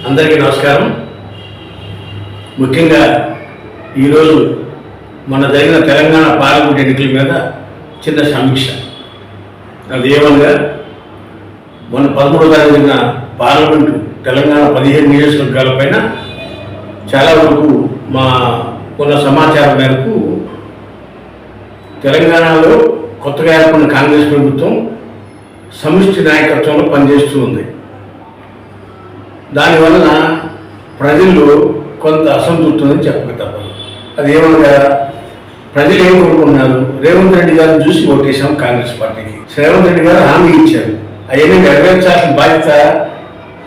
అందరికీ నమస్కారం. ముఖ్యంగా ఈరోజు మన జరిగిన తెలంగాణ పార్లమెంట్ ఎన్నికల మీద చిన్న సమీక్ష. అదేమనగా మన 13వ తారీఖున పార్లమెంటు తెలంగాణ 15 నియోజకవర్గాల పైన చాలా వరకు మా ఉన్న సమాచారం మేరకు తెలంగాణలో కొత్తగా ఏర్పడిన కాంగ్రెస్ ప్రభుత్వం సమిష్టి నాయకత్వంలో పనిచేస్తూ ఉంది. దానివలన ప్రజల్లో కొంత అసంతృప్తి ఉందని చెప్పక తప్పదు. అదేమనగా ప్రజలు ఏం కోరుకున్నారు, రేవంత్ రెడ్డి గారిని చూసి ఓటేశాం కాంగ్రెస్ పార్టీకి. రేవంత్ రెడ్డి గారు హామీ ఇచ్చారు, అవన్నీ నెరవేర్చాల్సిన బాధ్యత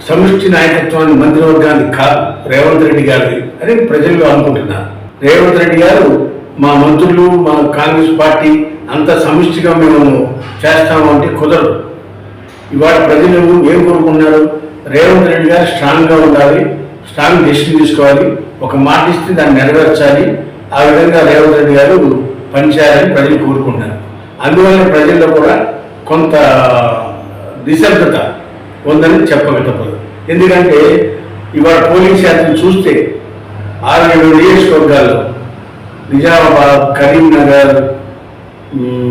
సమిష్టి నాయకత్వాన్ని మంత్రివర్గాన్ని కాదు, రేవంత్ రెడ్డి గారిది అని ప్రజలు అనుకుంటున్నారు. రేవంత్ రెడ్డి గారు మా మంత్రులు మా కాంగ్రెస్ పార్టీ అంత సమిష్టిగా మేము చేస్తాము అంటే కుదరదు. ఇవాళ ప్రజలు ఏం కోరుకున్నారు, రేవంత్ రెడ్డి గారు స్ట్రాంగ్గా ఉండాలి, స్ట్రాంగ్ డెసిషన్ తీసుకోవాలి, ఒక మాట ఇస్తే దాన్ని నెరవేర్చాలి, ఆ విధంగా రేవంత్ రెడ్డి గారు పనిచేయాలని ప్రజలు కోరుకుంటున్నారు. అందువల్ల ప్రజల్లో కూడా కొంత నిశ్శబ్దత ఉందని చెప్పక తప్పదు. ఎందుకంటే ఇవాళ పోలింగ్ శాతం చూస్తే 6-7 నియోజకవర్గాల్లో నిజామాబాద్, కరీంనగర్,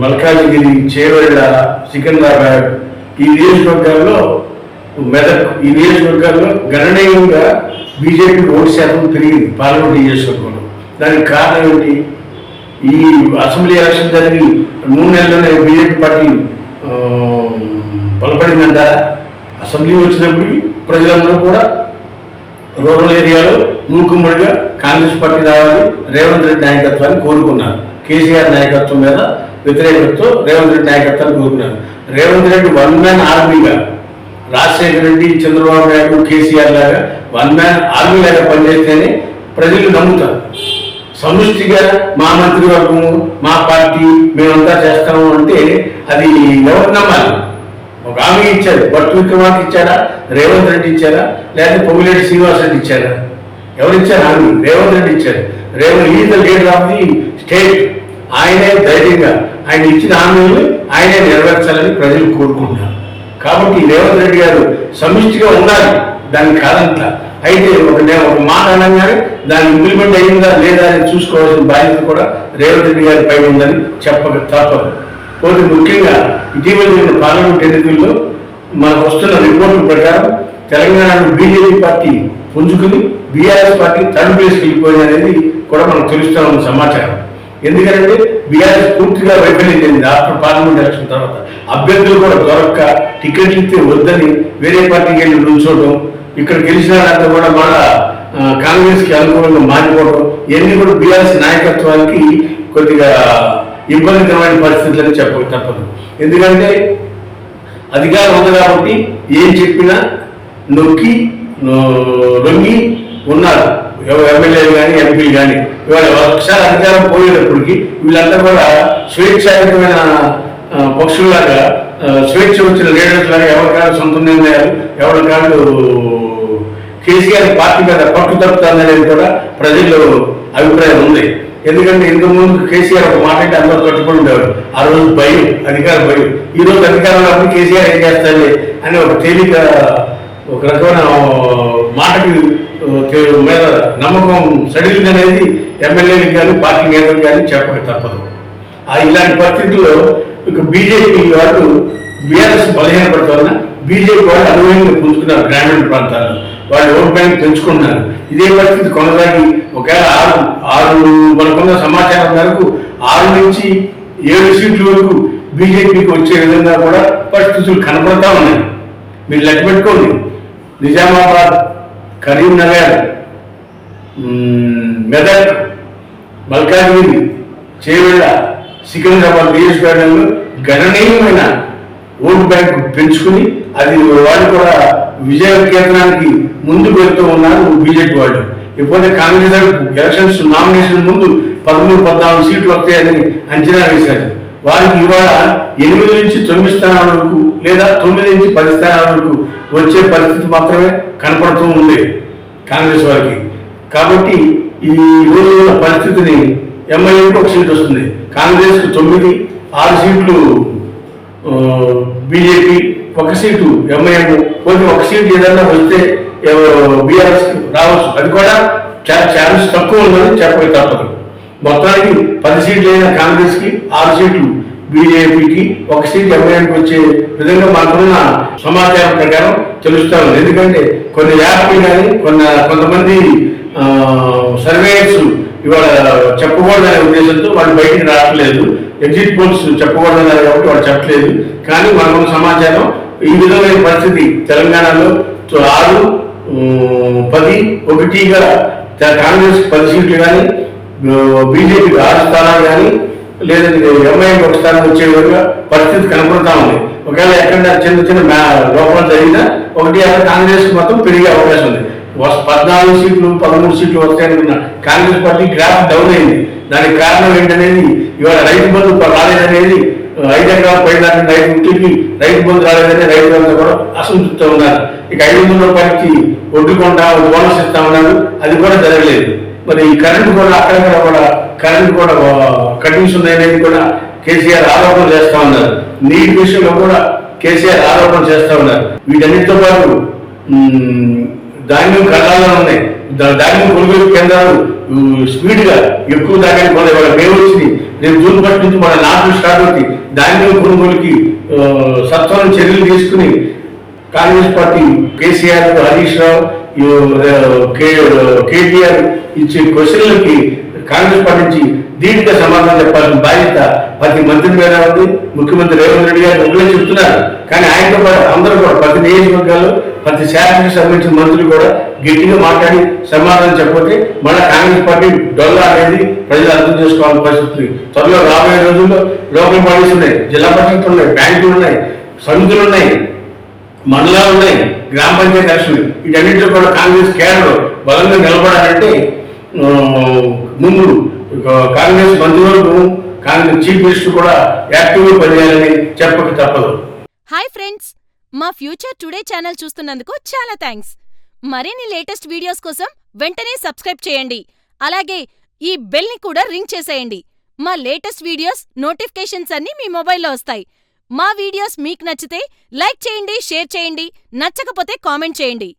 మల్కాజ్గిరి, చేవెళ్ళ, సికింద్రాబాద్ ఈ నియోజకవర్గాల్లో, మెదక్ ఈ నియోజకవర్గాల్లో గణనీయంగా బీజేపీ ఓటు శాతం పెరిగింది పార్లమెంట్ నియోజకవర్గంలో. దానికి కారణం ఏమిటి, ఈ అసెంబ్లీ ఎలక్షన్ జరిగి 3 నెలల్లోనే బీజేపీ పార్టీ బలపడిందంట. అసెంబ్లీ వచ్చినప్పటికీ ప్రజలందరూ కూడా రూరల్ ఏరియాలో మూకుమ్మడిగా కాంగ్రెస్ పార్టీ రావాలి, రేవంత్ రెడ్డి నాయకత్వాన్ని కోరుకున్నారు. కేసీఆర్ నాయకత్వం మీద వ్యతిరేకతతో రేవంత్ రెడ్డి నాయకత్వాన్ని కోరుకున్నారు. రేవంత్ రెడ్డి 1 మ్యాన్ ఆర్మీగా, రాజశేఖర రెడ్డి, చంద్రబాబు నాయుడు, కేసీఆర్ లాగా 1 మ్యాన్ ఆర్మీ లాగా పనిచేస్తేనే ప్రజలు నమ్ముతారు. సమిష్టిగా మా మంత్రివర్గము, మా పార్టీ మేమంతా చేస్తాము అంటే అది ఎవరు నమ్మాలి? ఒక హామీ ఇచ్చారు, భట్టు విక్రమార్క ఇచ్చారా, రేవంత్ రెడ్డి ఇచ్చారా, లేకపోతే పొంగులేటి శ్రీనివాస్ రెడ్డి ఇచ్చారా? ఎవరిచ్చారు హామీ? రేవంత్ రెడ్డి ఇచ్చారు. Revanth is the leader of the state. ఆయనే ధైర్యంగా ఆయన ఇచ్చిన హామీలు ఆయనే నెరవేర్చాలని ప్రజలు కోరుకుంటున్నారు. కాబట్టి రేవంత్ రెడ్డి గారు సమిష్టిగా ఉండాలి, దాన్ని కాదంట. అయితే ఒక మాట అనగానే దాన్ని ఇంప్లిమెంట్ అయ్యిందా లేదా అని చూసుకోవాల్సిన బాధ్యత కూడా రేవంత్ రెడ్డి గారి పైన ఉందని చెప్పక తప్పదు. పోతే ముఖ్యంగా ఇటీవల జరిగిన పార్లమెంట్ ఎన్నికల్లో మనకు వస్తున్న రిపోర్టుల ప్రకారం తెలంగాణలో బీజేపీ పార్టీ పుంజుకుని బీఆర్ఎస్ పార్టీ థర్డ్ ప్లేస్కి వెళ్ళిపోయింది అనేది కూడా మనకు తెలుస్తూ ఉన్న సమాచారం. ఎందుకంటే బీఆర్ఎస్ పూర్తిగా వైఫల్యం చెందింది ఆఫ్టర్ పార్లమెంట్ ఎలక్షన్ తర్వాత. అభ్యర్థులు కూడా దొరక్క టికెట్లు ఇస్తే వద్దని వేరే పార్టీకి వెళ్ళి నుంచోవడం, ఇక్కడ గెలిచిన వాళ్ళంతా కూడా మళ్ళా కాంగ్రెస్కి అనుకూలంగా మారిపోవడం, ఇవన్నీ కూడా బీఆర్ఎస్ నాయకత్వానికి కొద్దిగా ఇబ్బందికరమైన పరిస్థితులని చెప్పక తప్పదు. ఎందుకంటే అధికారం ఉంది కాబట్టి ఏం చెప్పినా నొక్కి లొంగి ఉన్నారు ఎమ్మెల్యేలు కానీ ఎంపీలు కానీ. ఇవాళ ఒకసారి అధికారం పోయేటప్పటికి వీళ్ళంతా కూడా స్వేచ్ఛాయుతమైన పక్షుల్లాగా, స్వేచ్ఛ వచ్చిన లీడర్స్ లాగా ఎవరికాదు సొంత నిర్ణయాలు, ఎవరికాదు కేసీఆర్ పార్టీ మీద పట్టు తప్పుతుందనేది కూడా ప్రజల్లో అభిప్రాయం ఉంది. ఎందుకంటే ఇంతకుముందు కేసీఆర్ ఒక మాట అంటే అందరూ కట్టుకుని ఉండేవారు. ఆ రోజు భయం, అధికార భయం. ఈ రోజు అధికారంలో కేసీఆర్ ఏం చేస్తాడు అని ఒక తేలిక, ఒక రకమైన మాటకి మీద నమ్మకం సడిలింది అనేది ఎమ్మెల్యేలకు కానీ పార్టీ నేతలకు కానీ చెప్పక తప్పదు. ఇలాంటి పరిస్థితుల్లో ఇక బీజేపీ వాళ్ళు బీఆర్ఎస్ బలహీనపడుతున్న బీజేపీ వాళ్ళు అనుభవంగా పుంజుకున్నారు. గ్రామీణ ప్రాంతాల్లో వాళ్ళు ఓట్ బ్యాంక్ పెంచుకుంటున్నారు. ఇదే పరిస్థితి కొనసాగి ఒకవేళ మనకున్న సమాచారం మేరకు 6 నుంచి 7 సీట్ల వరకు బీజేపీకి వచ్చే విధంగా కూడా పరిస్థితులు కనపడతా ఉన్నాయి. మీరు లెక్క పెట్టుకోండి, నిజామాబాద్, కరీంనగర్, మెదక్, మల్కాజ్గిరి, చేవెళ్ళ, సికింద్రాబాద్ నియోజకవర్గంలో గణనీయమైన ఓటు బ్యాంకు పెంచుకుని అది వాళ్ళు కూడా విజయ కేంద్రానికి ముందుకు వెళ్తూ ఉన్నారు బీజేపీ వాళ్ళు. ఇకపోతే కాంగ్రెస్ ఎలక్షన్స్ నామినేషన్ ముందు 13-14 సీట్లు వస్తాయని అంచనా వేశారు. వారికి ఇవాళ 8 నుంచి 9 స్థానాల వరకు లేదా 9 నుంచి 10 స్థానాల వరకు వచ్చే పరిస్థితి మాత్రమే కనపడుతూ ఉంది కాంగ్రెస్ వారికి. కాబట్టి ఈ రోజుల పరిస్థితిని ఎంఐఎంకి 1 సీట్ వస్తుంది, కాంగ్రెస్కు 9, 6 సీట్లు బీజేపీ, 1 సీటు ఎంఐఎం కొంచెం ఒక సీట్ ఏదన్నా వస్తే బీఆర్ఎస్ రావచ్చు, అది కూడా చాలా ఛాన్స్ తక్కువ ఉందని చెప్పక తప్పదు. మొత్తానికి 10 సీట్లు అయిన కాంగ్రెస్ కి 6 సీట్లు బీజేపీకి, 1 సీట్ ఎంఐఎంకి వచ్చే విధంగా మాకున్న సమాచారం ప్రకారం తెలుస్తా ఉంది. ఎందుకంటే కొన్ని యాప్లు కానీ కొంతమంది సర్వేయర్స్ ఇవాళ చెప్పకూడదనే ఉద్దేశంతో వాళ్ళు బయటికి రావట్లేదు, ఎగ్జిట్ పోల్స్ చెప్పకూడదన్నారు కాబట్టి వాళ్ళు చెప్పలేదు. కానీ మనకున్న సమాచారం ఈ విధమైన పరిస్థితి తెలంగాణలో 6, 10, 1గా కాంగ్రెస్ 10 సీట్లు కానీ, బీజేపీకి 6 స్థానాలు కానీ, లేదంటే ఎంఐఎం 1 స్థానం వచ్చే విధంగా పరిస్థితి కనపడతా ఉంది. ఒకవేళ ఎక్కడ చిన్న చిన్న లోపల జరిగినా 1 కాంగ్రెస్ మొత్తం పెరిగే అవకాశం ఉంది. 14 సీట్లు 13 సీట్లు వస్తాయనుకున్న కాంగ్రెస్ పార్టీ గ్రాఫ్ డౌన్ అయింది. దానికి కారణం ఏంటనేది ఇవాళ రైతు బంధు రాలేదనేది, 5 ఎకరాల పైన రైతులకి రైతు బంధు రాలేదని రైతులంతా కూడా అసంతృప్తితో ఉన్నారు. ఇక 500 రూపాయలకి ఒడ్డు కొంటా బోనస్ ఇస్తా ఉన్నారు, అది కూడా జరగలేదు. మరి ఈ కరెంటు కూడా అక్కడక్కడ కూడా కరెంటు కూడా కటింగ్స్ ఉన్నాయనేది కూడా కేసీఆర్ ఆరోపణ చేస్తా ఉన్నారు. నీటి విషయంలో కూడా కేసీఆర్ ఆరోపణ చేస్తా ఉన్నారు. వీటన్నిటితో పాటు ధాన్యం కళ్ళాల్లో ఉన్నాయి, ధాన్యం కొనుగోలు కేంద్రాలు స్పీడ్ గా ఎక్కువ ధాన్యాన్ని కొనేవాళ్ళు. మేము వచ్చి రేపు జూన్ 1 నుంచి మన నాట్లు స్టార్ట్ అవుతాయి. ధాన్యం కొనుగోలుకి సత్వరం చర్యలు తీసుకుని కాంగ్రెస్ పార్టీ కేసీఆర్, హరీష్ రావు, కేటీఆర్ ఇచ్చే క్వశ్చన్లకి కాంగ్రెస్ పార్టీ నుంచి దీనిగా సమాధానం చెప్పాల్సిన బాధ్యత ప్రతి మంత్రి మీద ఉంది. ముఖ్యమంత్రి రేవంత్ రెడ్డి గారు ఒకరే చెప్తున్నారు, కానీ ఆయనతో పాటు అందరూ కూడా ప్రతి నియోజకవర్గాల్లో ప్రతి శాఖకి సంబంధించిన మంత్రులు కూడా గట్టిగా మాట్లాడి సమాధానం చెప్పకపోతే మళ్ళీ కాంగ్రెస్ పార్టీ డొల్లా అనేది ప్రజలు అర్థం చేసుకోవాలని పరిస్థితి. త్వరలో రాబోయే రోజుల్లో లోకల్ బాడీస్ ఉన్నాయి, జిల్లా పరిషత్లు ఉన్నాయి, బ్యాంకులు ఉన్నాయి, సమితులు ఉన్నాయి, మండలాలు ఉన్నాయి, గ్రామ పంచాయతీ ఎలక్షన్లు, వీటన్నింటిలో కూడా కాంగ్రెస్ కేడర్ బలంగా నిలబడాలంటే ముందు కాంగ్రెస్ మంత్రివర్గం, కాంగ్రెస్ చీఫ్ మినిస్టర్ కూడా యాక్టివ్గా పనిచేయాలని చెప్పక తప్పదు. హాయ్ ఫ్రెండ్స్, మా ఫ్యూచర్ టుడే ఛానల్ చూస్తున్నందుకు చాలా థ్యాంక్స్. మరిన్ని లేటెస్ట్ వీడియోస్ కోసం వెంటనే సబ్స్క్రైబ్ చేయండి. అలాగే ఈ బెల్ ని కూడా రింగ్ చేసేయండి. మా లేటెస్ట్ వీడియోస్ నోటిఫికేషన్స్ అన్నీ మీ మొబైల్లో వస్తాయి. మా వీడియోస్ మీకు నచ్చితే లైక్ చేయండి, షేర్ చేయండి, నచ్చకపోతే కామెంట్ చేయండి.